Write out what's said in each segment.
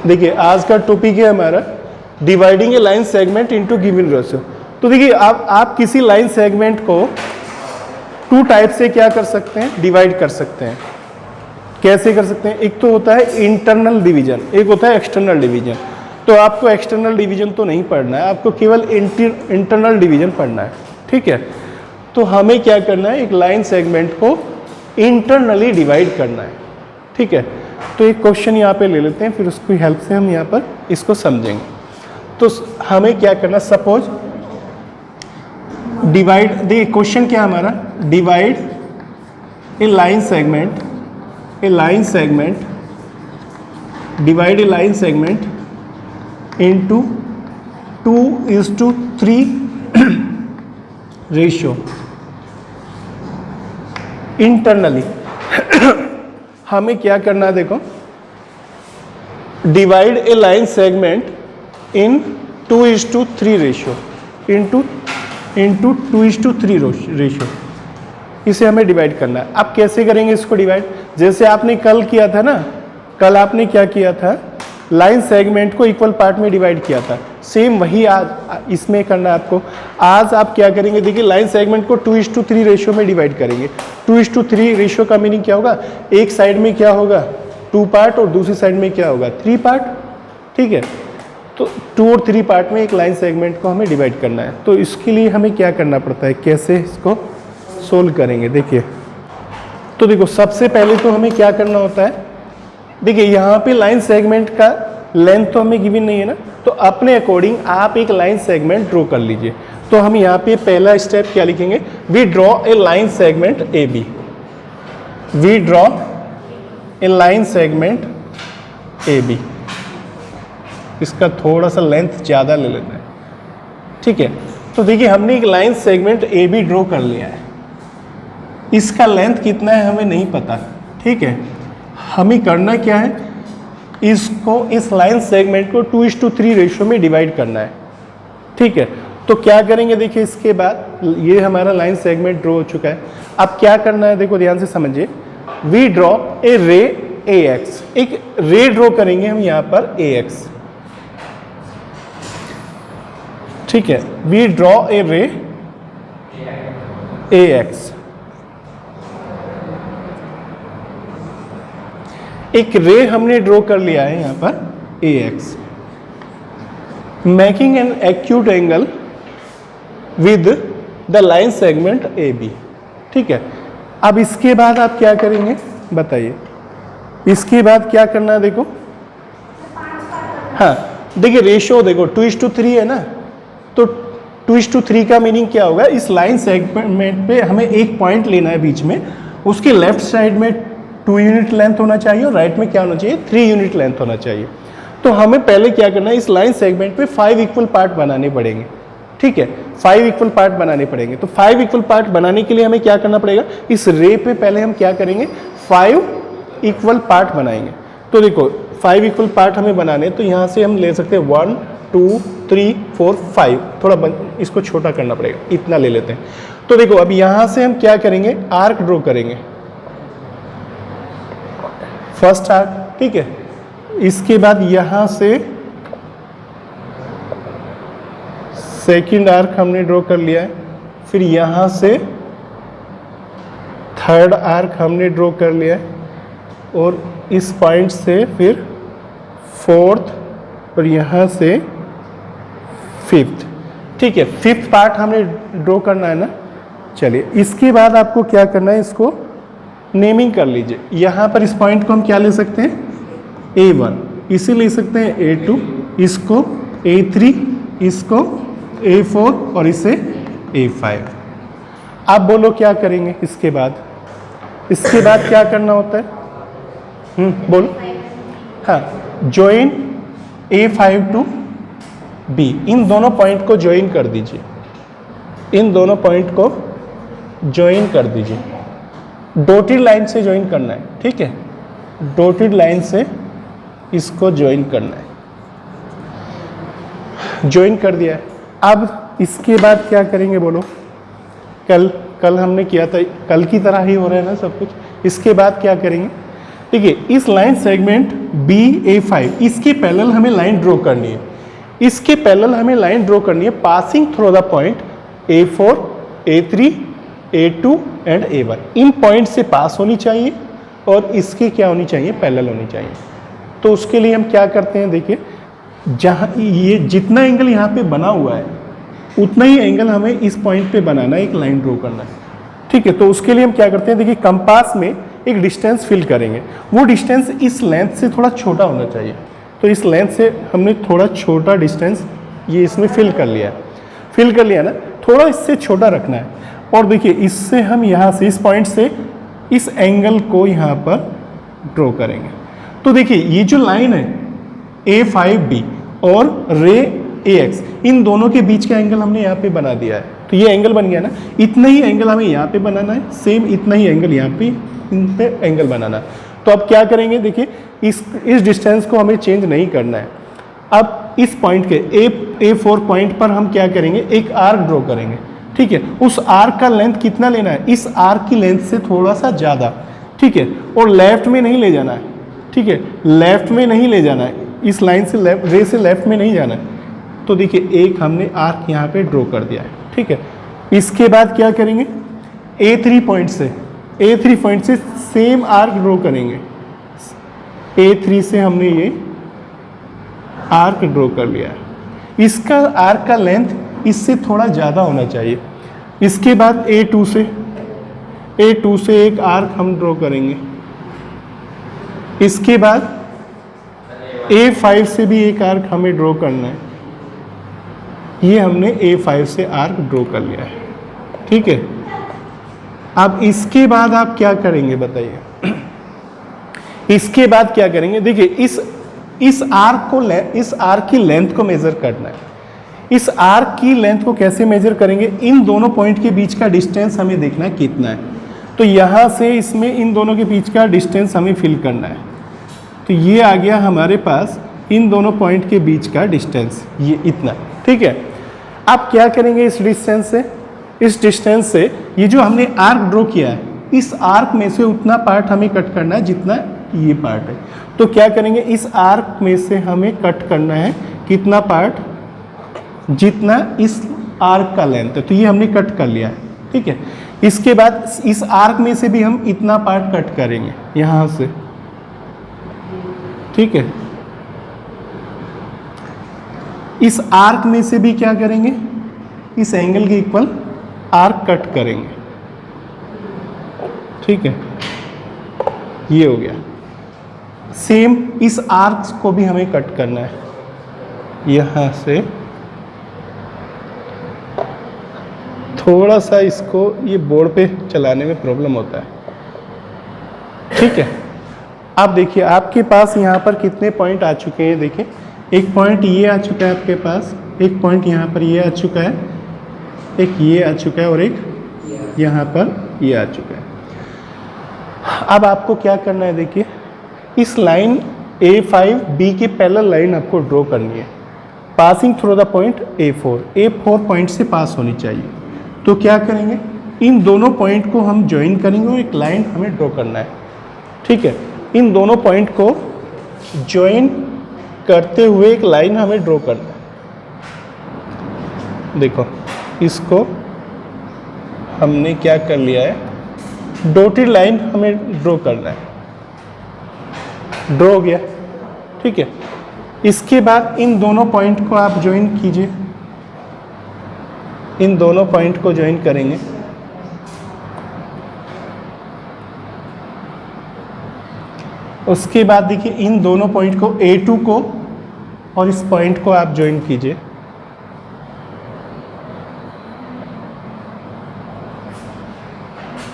देखिए आज का टॉपिक है हमारा dividing a line segment into given ratio. तो देखिए आप किसी लाइन सेगमेंट को टू टाइप से क्या कर सकते हैं, डिवाइड कर सकते हैं। कैसे कर सकते हैं? एक तो होता है इंटरनल डिवीजन, एक होता है एक्सटर्नल डिवीजन। तो आपको एक्सटर्नल डिवीजन तो नहीं पढ़ना है, आपको केवल इंटरनल डिवीजन पढ़ना है, ठीक है। तो हमें क्या करना है, एक लाइन सेगमेंट को इंटरनली डिवाइड करना है, ठीक है। तो एक क्वेश्चन यहाँ पे ले लेते हैं, फिर उसकी हेल्प से हम यहाँ पर इसको समझेंगे। तो हमें क्या करना, सपोज डिवाइड, देखिए क्वेश्चन क्या हमारा, divide a line segment, divide a line segment into 2:3 ratio internally. हमें क्या करना है, देखो divide a line segment in 2:3 ratio into 2:3 ratio, इसे हमें डिवाइड करना है। अब कैसे करेंगे इसको डिवाइड? जैसे आपने कल किया था ना, कल आपने क्या किया था, लाइन सेगमेंट को इक्वल पार्ट में डिवाइड किया था, सेम वही आज इसमें करना है आपको। आज आप क्या करेंगे, देखिए लाइन सेगमेंट को 2:3 रेशियो में डिवाइड करेंगे। 2:3 रेशियो का मीनिंग क्या होगा, एक साइड में क्या होगा 2 पार्ट और दूसरी साइड में क्या होगा 3 पार्ट, ठीक है। तो 2 और 3 पार्ट में एक लाइन सेगमेंट को हमें डिवाइड करना है। तो इसके लिए हमें क्या करना पड़ता है, कैसे इसको सोल्व करेंगे, देखिए। तो देखो सबसे पहले तो हमें क्या करना होता है, देखिए यहाँ पे लाइन सेगमेंट का लेंथ तो हमें गिवन नहीं है ना, तो अपने अकॉर्डिंग आप एक लाइन सेगमेंट ड्रॉ कर लीजिए। तो हम यहाँ पे पहला स्टेप क्या लिखेंगे, we draw a line segment A B, we draw a line segment A B. इसका थोड़ा सा लेंथ ज़्यादा ले लेते हैं, ठीक है। तो देखिए हमने एक line segment A B draw कर लिया है, इसका लेंथ कितना है हमें नहीं पता, ठीक है। हमें करना क्या है, इसको इस लाइन सेगमेंट को 2:3 रेशियो में डिवाइड करना है, ठीक है। तो क्या करेंगे, देखिए इसके बाद ये हमारा लाइन सेगमेंट ड्रॉ हो चुका है। अब क्या करना है, देखो ध्यान से समझिए, वी ड्रॉ ए रे ए एक्स, एक रे ड्रॉ करेंगे हम यहाँ पर ए एक्स, ठीक है। वी ड्रॉ ए रे ए एक्स, एक रे हमने ड्रॉ कर लिया है यहाँ पर A X, making an acute angle with the line segment A B, ठीक है। अब इसके बाद आप क्या करेंगे बताइए, इसके बाद क्या करना है, देखो हाँ देखिए रेशियो देखो 2:3 है ना, तो 2:3 का मीनिंग क्या होगा, इस लाइन सेगमेंट पे हमें एक पॉइंट लेना है बीच में, उसके लेफ्ट साइड में 2 यूनिट लेंथ होना चाहिए और राइट में क्या होना चाहिए 3 यूनिट लेंथ होना चाहिए। तो हमें पहले क्या करना है, इस लाइन सेगमेंट पे 5 इक्वल पार्ट बनाने पड़ेंगे, ठीक है। 5 इक्वल पार्ट बनाने पड़ेंगे। तो 5 इक्वल पार्ट बनाने के लिए हमें क्या करना पड़ेगा, इस रे पे पहले हम क्या करेंगे 5 इक्वल पार्ट बनाएंगे। तो देखो 5 इक्वल पार्ट हमें बनाने, तो यहाँ से हम ले सकते हैं 1 2 3 4 5, थोड़ा इसको छोटा करना पड़ेगा, इतना ले लेते हैं। तो देखो अब यहाँ से हम क्या करेंगे, आर्क ड्रॉ करेंगे, फर्स्ट आर्क, ठीक है। इसके बाद यहां से सेकंड आर्क हमने ड्रॉ कर लिया है, फिर यहां से थर्ड आर्क हमने ड्रॉ कर लिया है, और इस पॉइंट से फिर फोर्थ, और यहां से फिफ्थ, ठीक है। फिफ्थ पार्ट हमने ड्रॉ करना है ना। चलिए इसके बाद आपको क्या करना है, इसको नेमिंग कर लीजिए। यहाँ पर इस पॉइंट को हम क्या ले सकते हैं, A1, इसे ले सकते हैं A2, इसको A3, इसको A4 और इसे A5। आप बोलो क्या करेंगे इसके बाद, इसके बाद क्या करना होता है, बोलो हाँ, ज्वाइन A5 टू B, इन दोनों पॉइंट को ज्वाइन कर दीजिए, इन दोनों पॉइंट को ज्वाइन कर दीजिए, डॉटेड लाइन से ज्वाइन करना है, ठीक है। डॉटेड लाइन से इसको ज्वाइन करना है, ज्वाइन कर दिया है। अब इसके बाद क्या करेंगे बोलो, कल हमने किया था, कल की तरह ही हो रहा है ना सब कुछ। इसके बाद क्या करेंगे, देखिए इस लाइन सेगमेंट BA5 इसके पैरेलल हमें लाइन ड्रॉ करनी है, इसके पैरेलल हमें लाइन ड्रॉ करनी है passing through the point A4, A3, A2 and A1। In point से पास होनी चाहिए और इसकी क्या होनी चाहिए, पैरेलल होनी चाहिए। तो उसके लिए हम क्या करते हैं, देखिए जहाँ ये जितना एंगल यहाँ पे बना हुआ है उतना ही एंगल हमें इस पॉइंट पे बनाना है, एक लाइन ड्रॉ करना है, ठीक है। तो उसके लिए हम क्या करते हैं, देखिए कंपास में एक डिस्टेंस फिल करेंगे, वो डिस्टेंस इस लेंथ से थोड़ा छोटा होना चाहिए। तो इस लेंथ से हमने थोड़ा छोटा डिस्टेंस ये इसमें फिल कर लिया है, फिल कर लिया ना, थोड़ा इससे छोटा रखना है। और देखिए इससे हम यहाँ से इस पॉइंट से इस एंगल को यहाँ पर ड्रॉ करेंगे। तो देखिए ये जो लाइन है A5B और रे AX, इन दोनों के बीच का एंगल हमने यहाँ पे बना दिया है। तो ये एंगल बन गया ना, इतना ही एंगल हमें यहाँ पे बनाना है, सेम इतना ही एंगल यहाँ पे इन पे एंगल बनाना है। तो अब क्या करेंगे, देखिए इस डिस्टेंस को हमें चेंज नहीं करना है। अब इस पॉइंट के A4 पॉइंट पर हम क्या करेंगे, एक आर्क ड्रॉ करेंगे, ठीक है। उस आर्क का लेंथ कितना लेना है, इस आर्क की लेंथ से थोड़ा सा ज़्यादा, ठीक है। और लेफ्ट में नहीं ले जाना है, ठीक है, लेफ्ट में नहीं ले जाना है, इस लाइन से लेफ्ट, रे से लेफ्ट में नहीं जाना है। तो देखिए एक हमने आर्क यहाँ पे ड्रॉ कर दिया है, ठीक है। इसके बाद क्या करेंगे, A3 पॉइंट से सेम आर्क ड्रॉ करेंगे। A3 से हमने ये आर्क ड्रॉ कर लिया है, इसका आर्क का लेंथ इससे थोड़ा ज़्यादा होना चाहिए। इसके बाद A2 से एक आर्क हम ड्रॉ करेंगे। इसके बाद A5 से भी एक आर्क हमें ड्रॉ करना है, ये हमने A5 से आर्क ड्रॉ कर लिया है, ठीक है। अब इसके बाद आप क्या करेंगे बताइए, इसके बाद क्या करेंगे, देखिए इस आर्क की लेंथ को मेजर करना है। इस आर्क की लेंथ को कैसे मेजर करेंगे, इन दोनों पॉइंट के बीच का डिस्टेंस हमें देखना है कितना है। तो यहाँ से इसमें इन दोनों के बीच का डिस्टेंस हमें फिल करना है। तो ये आ गया हमारे पास इन दोनों पॉइंट के बीच का डिस्टेंस, ये इतना, ठीक है। आप क्या करेंगे, इस डिस्टेंस से ये जो हमने आर्क ड्रॉ किया है, इस आर्क में से उतना पार्ट हमें कट करना है जितना ये पार्ट है। तो क्या करेंगे, इस आर्क में से हमें कट करना है कितना पार्ट, जितना इस आर्क का लेंथ है। तो ये हमने कट कर लिया है, ठीक है। इसके बाद इस आर्क में से भी हम इतना पार्ट कट करेंगे यहाँ से, ठीक है। इस आर्क में से भी क्या करेंगे, इस एंगल के इक्वल आर्क कट करेंगे, ठीक है। ये हो गया। सेम इस आर्क को भी हमें कट करना है, यहाँ से थोड़ा सा इसको, ये बोर्ड पे चलाने में प्रॉब्लम होता है, ठीक है। आप देखिए आपके पास यहाँ पर कितने पॉइंट आ चुके हैं, देखिए एक पॉइंट ये आ चुका है आपके पास, एक पॉइंट यहाँ पर ये आ चुका है, एक ये आ चुका है और एक यहाँ पर ये आ चुका है। अब आपको क्या करना है, देखिए इस लाइन A5B के पैरेलल लाइन आपको ड्रॉ करनी है, passing through the point A4 point से पास होनी चाहिए। तो क्या करेंगे, इन दोनों पॉइंट को हम ज्वाइन करेंगे और एक लाइन हमें ड्रॉ करना है, ठीक है। इन दोनों पॉइंट को ज्वाइन करते हुए एक लाइन हमें ड्रॉ करना है। देखो इसको हमने क्या कर लिया है, डॉटेड लाइन हमें ड्रॉ करना है, ड्रॉ हो गया, ठीक है। इसके बाद इन दोनों पॉइंट को आप ज्वाइन कीजिए, इन दोनों पॉइंट को ज्वाइन करेंगे। उसके बाद देखिए इन दोनों पॉइंट को A2 को और इस पॉइंट को आप ज्वाइन कीजिए,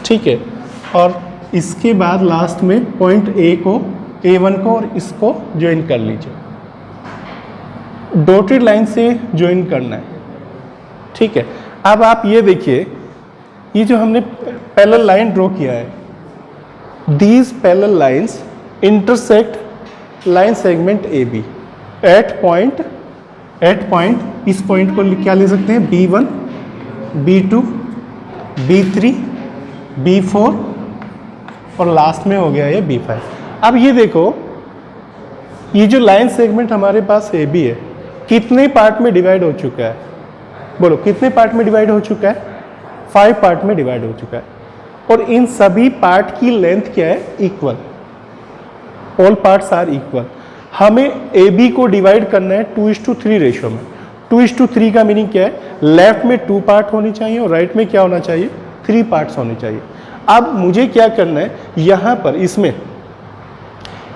ठीक है। और इसके बाद लास्ट में पॉइंट A1 को और इसको ज्वाइन कर लीजिए, डॉटेड लाइन से ज्वाइन करना है, ठीक है। अब आप ये देखिए, ये जो हमने पैरेलल लाइन ड्रॉ किया है, these parallel lines intersect line segment AB at point, इस पॉइंट को क्या ले सकते हैं, B1, B2, B3, B4 और लास्ट में हो गया ये B5। अब ये देखो, ये जो लाइन सेगमेंट हमारे पास ए बी है, कितने पार्ट में डिवाइड हो चुका है? बोलो कितने पार्ट में डिवाइड हो चुका है? 5 पार्ट में डिवाइड हो चुका है। और इन सभी पार्ट की लेंथ क्या है? Equal. All parts are equal. हमें ए बी को डिवाइड करना है 2:3 रेशियो में। 2:3 का मीनिंग क्या है? लेफ्ट में 2 पार्ट होनी चाहिए और राइट में क्या होना चाहिए? 3 पार्ट्स होने चाहिए। अब मुझे क्या करना है, यहाँ पर इसमें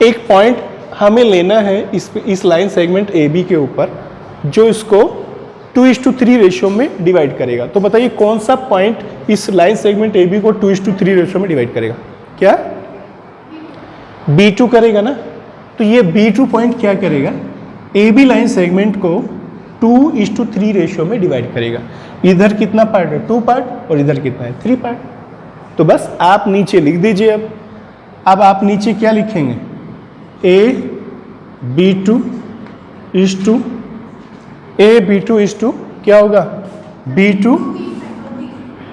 एक पॉइंट हमें लेना है इस लाइन सेगमेंट ए बी के ऊपर, जो इसको 2:3 रेशियो में डिवाइड करेगा। तो बताइए कौन सा पॉइंट इस लाइन सेगमेंट ए बी को 2:3 रेशियो में डिवाइड करेगा? क्या? B2 करेगा ना। तो ये B2 पॉइंट क्या करेगा? ए बी लाइन सेगमेंट को 2:3 रेशियो में डिवाइड करेगा। इधर कितना पार्ट है? 2 पार्ट, और इधर कितना है? 3 पार्ट। तो बस आप नीचे लिख दीजिए। अब आप नीचे क्या लिखेंगे? B2 इज टू क्या होगा?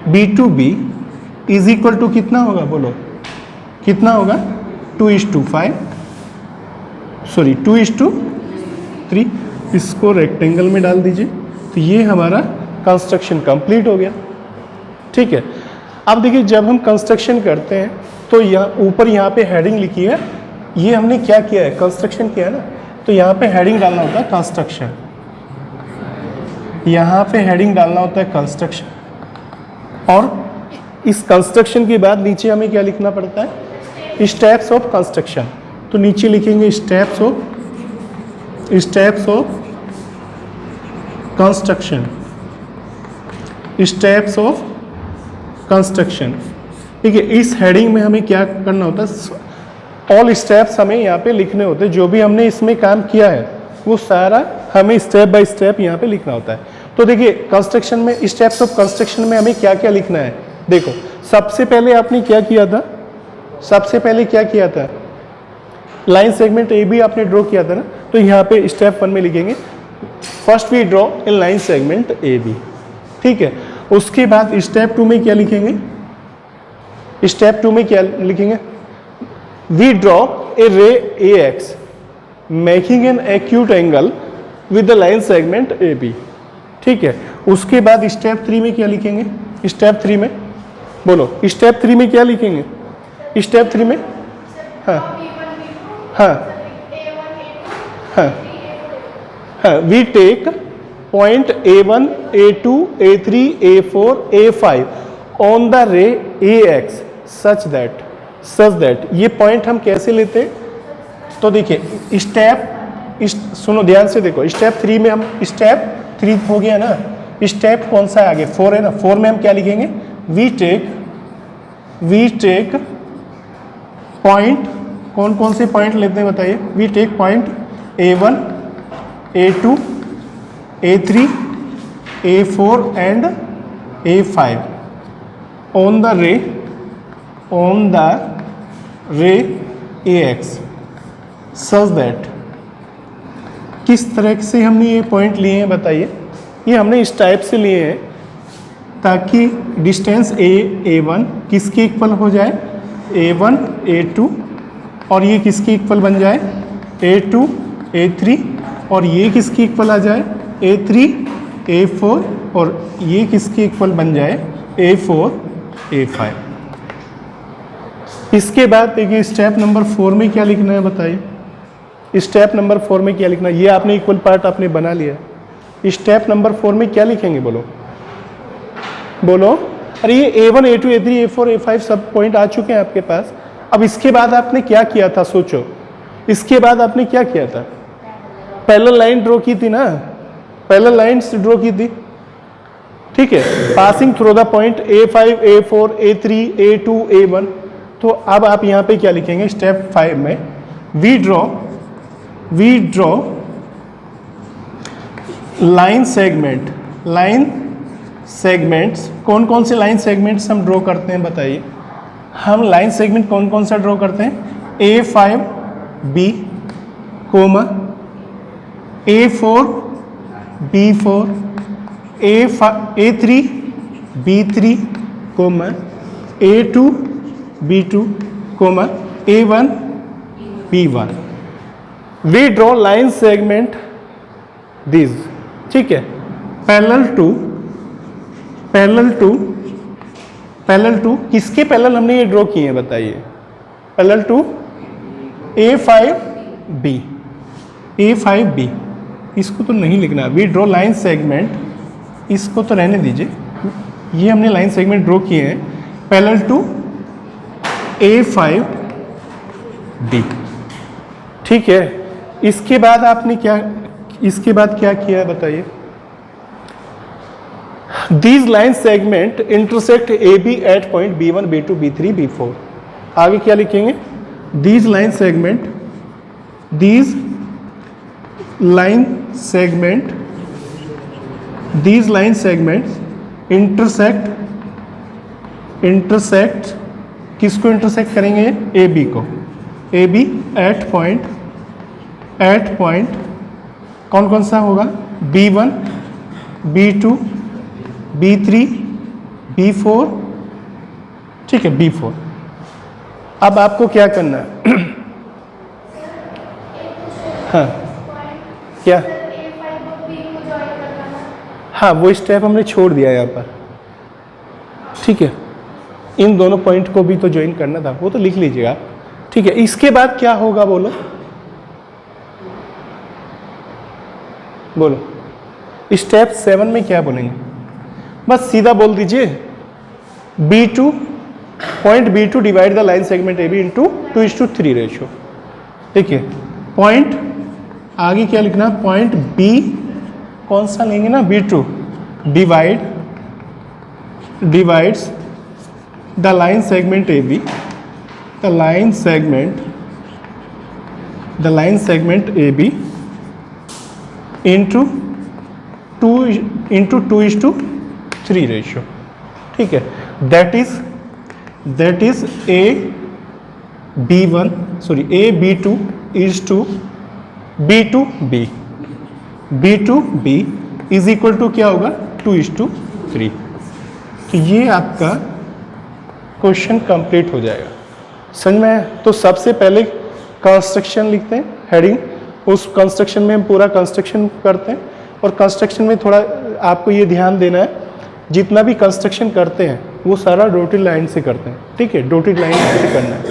B2B इज इक्वल टू कितना होगा? बोलो कितना होगा? 2:5, सॉरी 2:3। इसको रेक्टेंगल में डाल दीजिए। तो ये हमारा कंस्ट्रक्शन कंप्लीट हो गया। ठीक है। अब देखिए, जब हम कंस्ट्रक्शन करते हैं तो यहाँ ऊपर यहाँ पे हेडिंग लिखी है। ये हमने क्या किया है? कंस्ट्रक्शन किया है ना। तो यहाँ पे हेडिंग डालना होता है कंस्ट्रक्शन, यहाँ पे हेडिंग डालना होता है कंस्ट्रक्शन। और इस कंस्ट्रक्शन के बाद नीचे हमें क्या लिखना पड़ता है? Steps of construction. तो नीचे लिखेंगे steps of construction, steps of construction. ठीक है। इस हेडिंग में हमें क्या करना होता है? ऑल स्टेप्स हमें यहाँ पे लिखने होते हैं। जो भी हमने इसमें काम किया है वो सारा हमें स्टेप बाय स्टेप यहाँ पे लिखना होता है। तो देखिए, कंस्ट्रक्शन में, स्टेप्स ऑफ कंस्ट्रक्शन में हमें क्या क्या लिखना है? देखो, सबसे पहले आपने क्या किया था? सबसे पहले क्या किया था? लाइन सेगमेंट ए बी आपने ड्रॉ किया था ना। तो यहाँ पे स्टेप 1 में लिखेंगे first we draw in line segment A B. ठीक है। उसके बाद स्टेप 2 में क्या लिखेंगे? स्टेप 2 में क्या लिखेंगे? We draw a ray AX making an acute angle with the line segment A B. ठीक है। उसके बाद स्टेप 3 में क्या लिखेंगे? स्टेप 3 में बोलो, स्टेप 3 में क्या लिखेंगे? स्टेप 3 में हाँ we take point A1 A2 A3 A4 A5 on the ray AX such that. ये पॉइंट हम कैसे लेते हैं? तो देखिए, सुनो ध्यान से देखो। स्टेप 3 में हम, स्टेप 3 हो गया ना। स्टेप कौन सा है आगे? 4 है ना। 4 में हम क्या लिखेंगे? वी टेक पॉइंट, कौन कौन से पॉइंट लेते हैं बताइए? We take point A1 A2 A3 A4 and A5 on the ray AX such that. किस तरह से हमने ये पॉइंट लिए हैं बताइए? ये हमने इस टाइप से लिए हैं ताकि डिस्टेंस A1 किसके इक्वल हो जाए? A1 A2, और ये किसके इक्वल बन जाए? A2 A3, और ये किसके इक्वल आ जाए? A3 A4, और ये किसके इक्वल बन जाए? A4 A5। इसके बाद देखिए, स्टेप नंबर 4 में क्या लिखना है बताइए? स्टेप नंबर 4 में क्या लिखना है? ये आपने इक्वल पार्ट आपने बना लिया। स्टेप नंबर 4 में क्या लिखेंगे? बोलो। अरे ये A1 A2 A3 A4 A5 सब पॉइंट आ चुके हैं आपके पास। अब इसके बाद आपने क्या किया था? सोचो, इसके बाद आपने क्या किया था? पैरेलल लाइन ड्रॉ की थी ना। पैरेलल लाइन्स ड्रॉ की थी। ठीक है। Passing through the point A5 A4 A3 A2 A1। तो अब आप यहाँ पे क्या लिखेंगे? स्टेप 5 में वी ड्रॉ लाइन सेगमेंट्स। कौन कौन से लाइन सेगमेंट्स हम ड्रॉ करते हैं बताइए? हम लाइन सेगमेंट कौन कौन सा ड्रॉ करते हैं? A5B, A4 B4, A3 B3, A2 B2, A1 B1, we draw line segment this, ठीक है, पैरेलल टू किसके पैरेलल हमने ये ड्रॉ किए हैं बताइए, पैरेलल टू A5B, इसको तो नहीं लिखना, वी ड्रॉ लाइन सेगमेंट, इसको तो रहने दीजिए, ये हमने लाइन सेगमेंट ड्रॉ किए हैं पैरेलल टू A5B, ठीक है। इसके बाद आपने क्या किया है बताइए, These line segment intersect AB at point B1, B2, B3, B4, आगे क्या लिखेंगे, These line segments intersect किसको इंटरसेक्ट करेंगे, AB को, AB at point कौन कौन सा होगा, B1, B2, B3, B4, ठीक है, B4। अब आपको क्या करना है हाँ क्या, हाँ वो स्टेप हमने छोड़ दिया यहाँ पर, ठीक है, इन दोनों पॉइंट को भी तो ज्वाइन करना था, वो तो लिख लीजिएगा, ठीक है। इसके बाद क्या होगा बोलो, स्टेप 7 में क्या बोलेंगे, बस सीधा बोल दीजिए B2 point B2 divide the line segment AB into 2:3 ratio, देखिए पॉइंट आगे क्या लिखना, पॉइंट B कौन सा लेंगे ना, B2 divides the line segment AB, the line segment AB into 2:3 ratio, ठीक है, that is AB2 is to B2B is equal to क्या होगा, 2:3। तो ये आपका क्वेश्चन कंप्लीट हो जाएगा, समझ में आया। तो सबसे पहले कंस्ट्रक्शन लिखते हैं, हेडिंग, उस कंस्ट्रक्शन में हम पूरा कंस्ट्रक्शन करते हैं, और कंस्ट्रक्शन में थोड़ा आपको ये ध्यान देना है, जितना भी कंस्ट्रक्शन करते हैं वो सारा डॉटेड लाइन से करते हैं, ठीक है, डॉटेड लाइन से करना है।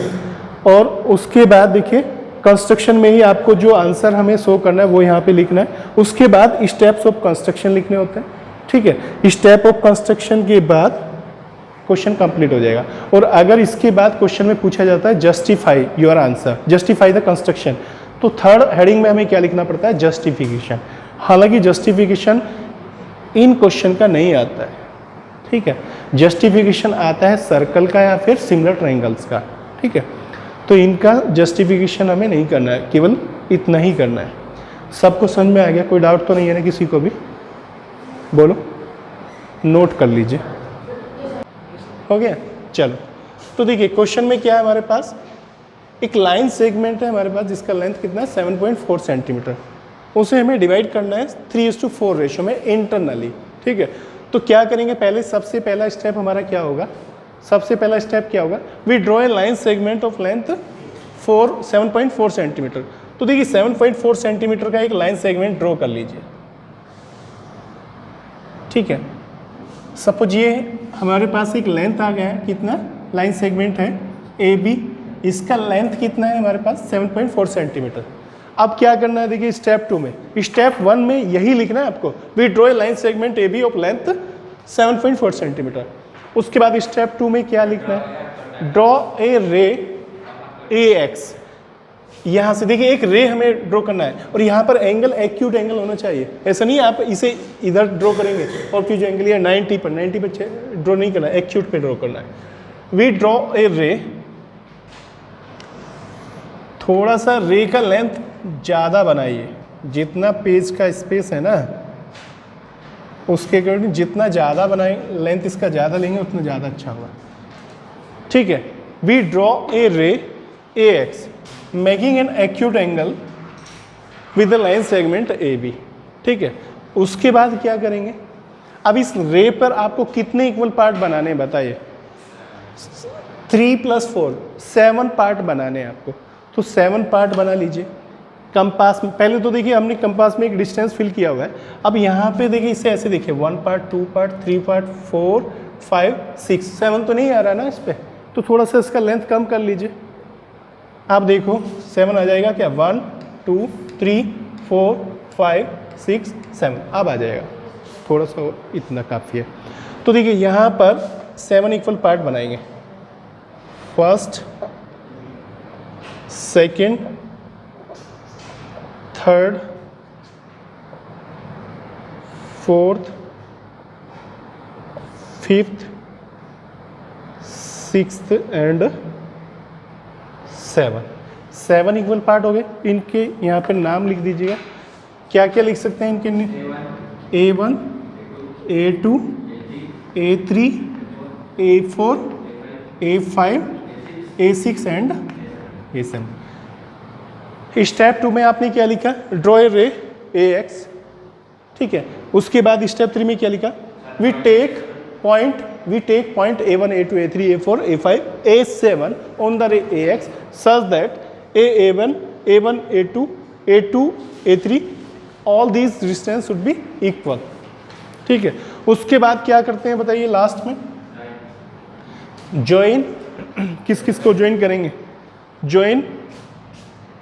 और उसके बाद देखिए कंस्ट्रक्शन में ही आपको जो आंसर हमें शो करना है वो यहाँ पे लिखना है, उसके बाद स्टेप्स ऑफ कंस्ट्रक्शन लिखने होते हैं, ठीक है। स्टेप ऑफ कंस्ट्रक्शन के बाद क्वेश्चन कंप्लीट हो जाएगा। और अगर इसके बाद क्वेश्चन में पूछा जाता है justify your answer, justify the construction, तो थर्ड हेडिंग में हमें क्या लिखना पड़ता है, जस्टिफिकेशन। हालांकि जस्टिफिकेशन इन क्वेश्चन का नहीं आता है, ठीक है, जस्टिफिकेशन आता है सर्कल का या फिर सिमिलर ट्रायंगल्स का, ठीक है। तो इनका जस्टिफिकेशन हमें नहीं करना है, केवल इतना ही करना है। सबको समझ में आ गया, कोई डाउट तो नहीं है ना किसी को भी, बोलो, नोट कर लीजिए, हो गया। चलो तो देखिए क्वेश्चन में क्या है हमारे पास, एक लाइन सेगमेंट है हमारे पास जिसका लेंथ कितना है 7.4 सेंटीमीटर, उसे हमें डिवाइड करना है 3:4 रेशियो में इंटरनली, ठीक है। तो क्या करेंगे, पहले सबसे पहला स्टेप हमारा क्या होगा, we draw a line segment of length 7.4 centimetre. तो देखिए 7.4 सेंटीमीटर का एक लाइन सेगमेंट ड्रॉ कर लीजिए, ठीक है। सपोज ये हमारे पास एक लेंथ आ गया है, कितना लाइन सेगमेंट है AB, इसका लेंथ कितना है हमारे पास 7.4 सेंटीमीटर। अब क्या करना है, देखिए स्टेप 2 में, स्टेप 1 में यही लिखना है आपको, we draw a line segment AB of length 7.4 centimetre. उसके बाद स्टेप 2 में क्या लिखना है, ड्रॉ ए रे AX, यहाँ से देखिए एक रे हमें ड्रॉ करना है, और यहाँ पर एंगल एक्यूट एंगल होना चाहिए, ऐसा नहीं आप इसे इधर ड्रॉ करेंगे और फिर जो एंगल है 90 पर ड्रॉ नहीं करना है, एक्यूट पे ड्रॉ करना है। वी ड्रॉ ए रे, थोड़ा सा रे का लेंथ ज़्यादा बनाइए, जितना पेज का स्पेस है ना उसके अकॉर्डिंग जितना ज़्यादा बनाए, लेंथ इसका ज़्यादा लेंगे उतना ज़्यादा अच्छा होगा, ठीक है। We draw a ray AX making an acute angle with the line segment AB, ठीक है। उसके बाद क्या करेंगे, अब इस रे पर आपको कितने इक्वल पार्ट बनाने हैं बताइए, 3 + 4 7 पार्ट बनाने हैं आपको। तो 7 पार्ट बना लीजिए। कंपास में पहले तो देखिए हमने कंपास में एक डिस्टेंस फिल किया हुआ है। अब यहाँ पे देखिए इसे ऐसे देखिए 1 पार्ट, 2 पार्ट, 3 पार्ट, 4, 5, 6, 7 तो नहीं आ रहा ना इस पर, तो थोड़ा सा इसका लेंथ कम कर लीजिए। आप देखो 7 आ जाएगा क्या, 1 2 3 4 5 6 7 अब आ जाएगा, थोड़ा सा इतना काफ़ी है। तो देखिए यहाँ पर 7 इक्वल पार्ट बनाएंगे, first, second, third, fourth, fifth, sixth and 7 equal part हो गए। इनके यहाँ पे नाम लिख दीजिएगा, क्या क्या लिख सकते हैं इनके, A1, A2, A3, A4, A5, A6 and A7। Step 2 में आपने क्या लिखा, ड्रॉ ए रे AX, ठीक है। उसके बाद स्टेप 3 में क्या लिखा, we take point A1, A2, A3, A4, A5, A7 on the ray AX such that A1, A2, A2, A3 all these distance should be equal, ठीक है। उसके बाद क्या करते हैं बताइए, लास्ट में ज्वाइन, किस किस को ज्वाइन करेंगे, ज्वाइन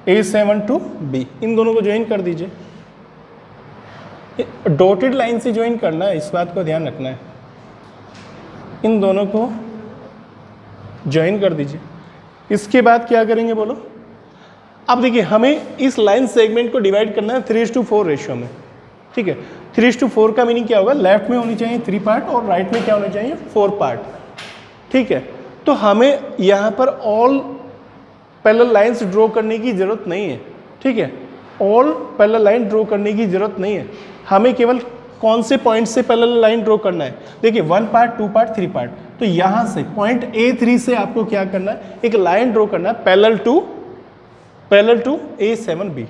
A7 to B, इन दोनों को ज्वाइन कर दीजिए। डॉटेड लाइन से ज्वाइन करना है, इस बात को ध्यान रखना है। इन दोनों को ज्वाइन कर दीजिए। इसके बाद क्या करेंगे बोलो, अब देखिए हमें इस लाइन सेगमेंट को डिवाइड करना है 3:4 रेशियो में, ठीक है। 3:4 का मीनिंग क्या होगा, लेफ्ट में होनी चाहिए 3 पार्ट और राइट में क्या होना चाहिए 4 पार्ट, ठीक है। तो हमें यहाँ पर ऑल पैरेलल लाइंस ड्रॉ करने की ज़रूरत नहीं है, ठीक है। ऑल पैरेलल लाइन ड्रॉ करने की ज़रूरत नहीं है, हमें केवल कौन से पॉइंट से पैरेलल लाइन ड्रॉ करना है। देखिए 1 पार्ट, 2 पार्ट, 3 पार्ट, तो यहाँ से पॉइंट A3 से आपको क्या करना है, एक लाइन ड्रॉ करना है पैरेलल टू A7B।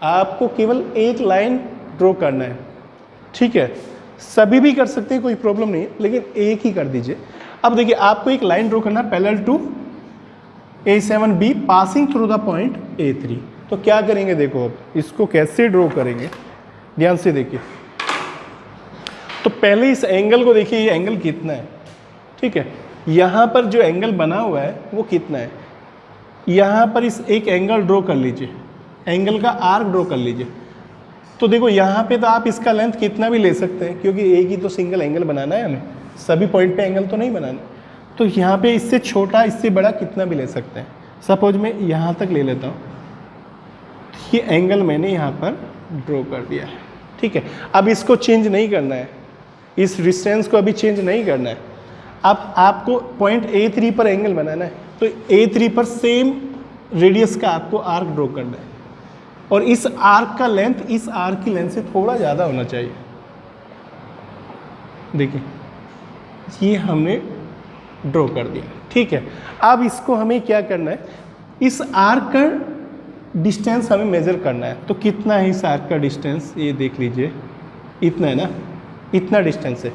आपको केवल एक लाइन ड्रॉ करना है, ठीक है। सभी भी कर सकते हैं, कोई प्रॉब्लम नहीं है, लेकिन एक ही कर दीजिए। अब देखिए आपको एक लाइन ड्रॉ करना है parallel to A7B passing through the point A3। तो क्या करेंगे, देखो अब इसको कैसे ड्रॉ करेंगे, ध्यान से देखिए। तो पहले इस एंगल को देखिए, ये एंगल कितना है, ठीक है। यहाँ पर जो एंगल बना हुआ है वो कितना है, यहाँ पर इस एक एंगल ड्रॉ कर लीजिए, एंगल का आर्क ड्रॉ कर लीजिए। तो देखो यहाँ पे तो आप इसका लेंथ कितना भी ले सकते हैं, क्योंकि एक ही तो सिंगल एंगल बनाना है हमें, सभी पॉइंट पे एंगल तो नहीं बनाना। तो यहाँ पे इससे छोटा इससे बड़ा कितना भी ले सकते हैं। सपोज मैं यहाँ तक ले लेता हूँ, ये एंगल मैंने यहाँ पर ड्रॉ कर दिया है, ठीक है। अब इसको चेंज नहीं करना है, इस डिस्टेंस को अभी चेंज नहीं करना है। अब आपको पॉइंट A3 पर एंगल बनाना है, तो A3 पर सेम रेडियस का आपको आर्क ड्रॉ करना है, और इस आर्क का लेंथ इस आर्क की लेंथ से थोड़ा ज़्यादा होना चाहिए। देखिए ये हमने ड्रॉ कर दिया, ठीक है। अब इसको हमें क्या करना है, इस आर्क का डिस्टेंस हमें मेज़र करना है। तो कितना है इस आर्क का डिस्टेंस, ये देख लीजिए, इतना है ना, इतना डिस्टेंस है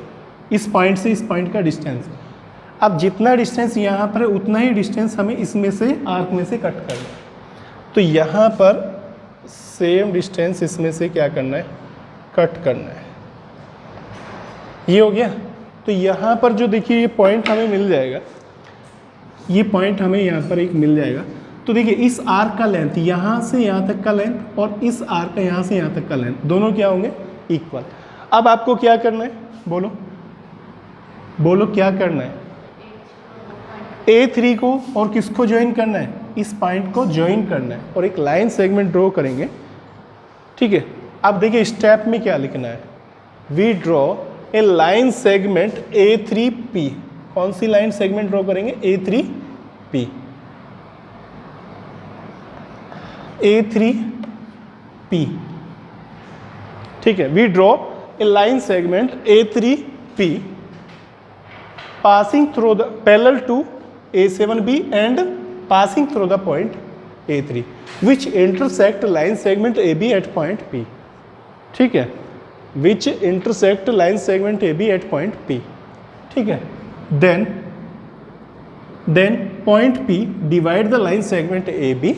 इस पॉइंट से इस पॉइंट का डिस्टेंस। अब जितना डिस्टेंस यहाँ पर है उतना ही डिस्टेंस हमें इसमें से आर्क में से कट करना है। तो यहाँ पर सेम डिस्टेंस इसमें से क्या करना है, कट करना है। ये हो गया। तो यहाँ पर जो देखिए ये पॉइंट हमें मिल जाएगा, ये पॉइंट हमें यहाँ पर एक मिल जाएगा। तो देखिए इस आर्क का लेंथ यहाँ से यहाँ तक का लेंथ और इस आर्क का यहाँ से यहाँ तक का लेंथ, दोनों क्या होंगे, इक्वल। अब आपको क्या करना है, बोलो बोलो क्या करना है, A3 को और किसको ज्वाइन करना है, इस पॉइंट को ज्वाइन करना है और एक लाइन सेगमेंट ड्रॉ करेंगे, ठीक है। अब देखिए स्टेप में क्या लिखना है, we draw a line segment A3P। कौन सी लाइन सेगमेंट ड्रॉ करेंगे, A3P, A3P, ठीक है। We draw a line segment A3P passing through the parallel to A7B and passing through the point A3 which intersect line segment AB at point P, ठीक है, which intersect line segment AB at point P, ठीक है। then point P divide the line segment AB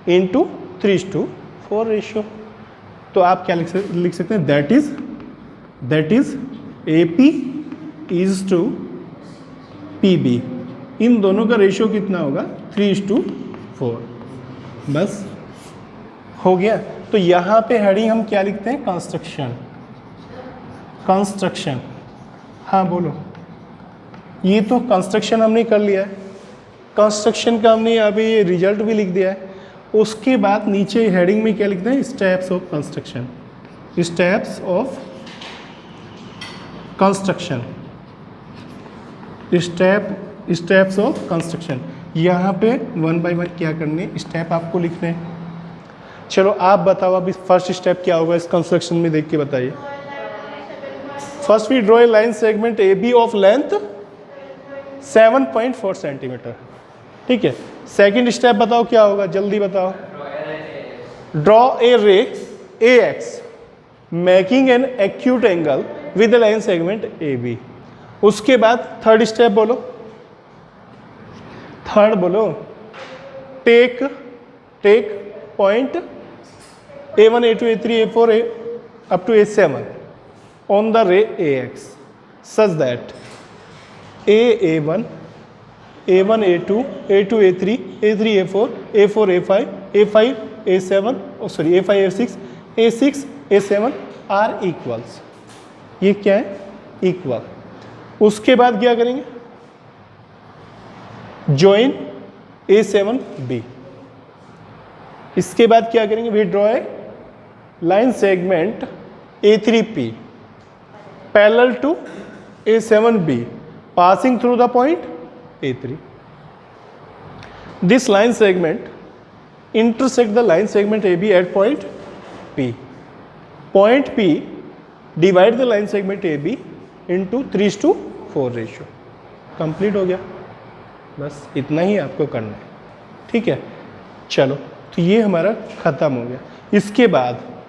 into 3:4 ratio. तो आप क्या लिख सकते हैं, that is AP is to PB। इन दोनों का रेशियो कितना होगा, 3:4। बस हो गया। तो यहाँ पे हेडिंग हम क्या लिखते हैं, कंस्ट्रक्शन। हाँ बोलो, ये तो कंस्ट्रक्शन हमने कर लिया है, कंस्ट्रक्शन का हमने अभी ये रिजल्ट भी लिख दिया है। उसके बाद नीचे हेडिंग में क्या लिखते हैं, steps of construction, steps of construction, steps of construction. यहाँ पे 1 बाय 1 क्या करने, स्टेप आपको लिखने हैं। चलो आप बताओ अभी फर्स्ट स्टेप क्या होगा इस कंस्ट्रक्शन में, देख के बताइए। First we draw a line segment AB of length 7.4 centimetre, ठीक है। सेकंड स्टेप बताओ क्या होगा, जल्दी बताओ। Draw a ray AX making an acute angle with the line segment AB। उसके बाद थर्ड स्टेप बोलो, take point A1 A2 A3 A4 up to A7 on the ray AX such that A1 A2 A2 A3 A3 A4 A4 A5 A7 A5 A6 A6 A7 are equals। ये क्या है, equal. उसके बाद क्या करेंगे, join A7B। इसके बाद क्या करेंगे, we draw a line segment A3P parallel to A7B passing through the point A3। This line segment intersect the line segment AB at point P। Point P divide the line segment AB into 3:4 ratio. Complete हो गया, बस इतना ही आपको करना है, ठीक है। चलो तो ये हमारा ख़त्म हो गया।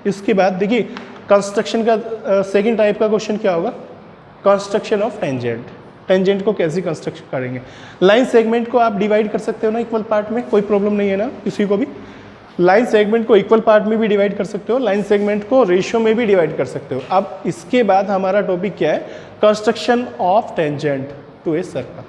इसके बाद देखिए कंस्ट्रक्शन का सेकंड टाइप का क्वेश्चन क्या होगा, कंस्ट्रक्शन ऑफ टेंजेंट को कैसे कंस्ट्रक्ट करेंगे। लाइन सेगमेंट को आप डिवाइड कर सकते हो ना इक्वल पार्ट में, कोई प्रॉब्लम नहीं है ना किसी को भी। लाइन सेगमेंट को इक्वल पार्ट में भी डिवाइड कर सकते हो, लाइन सेगमेंट को रेशियो में भी डिवाइड कर सकते हो। अब इसके बाद हमारा टॉपिक क्या है, construction of tangent to a circle.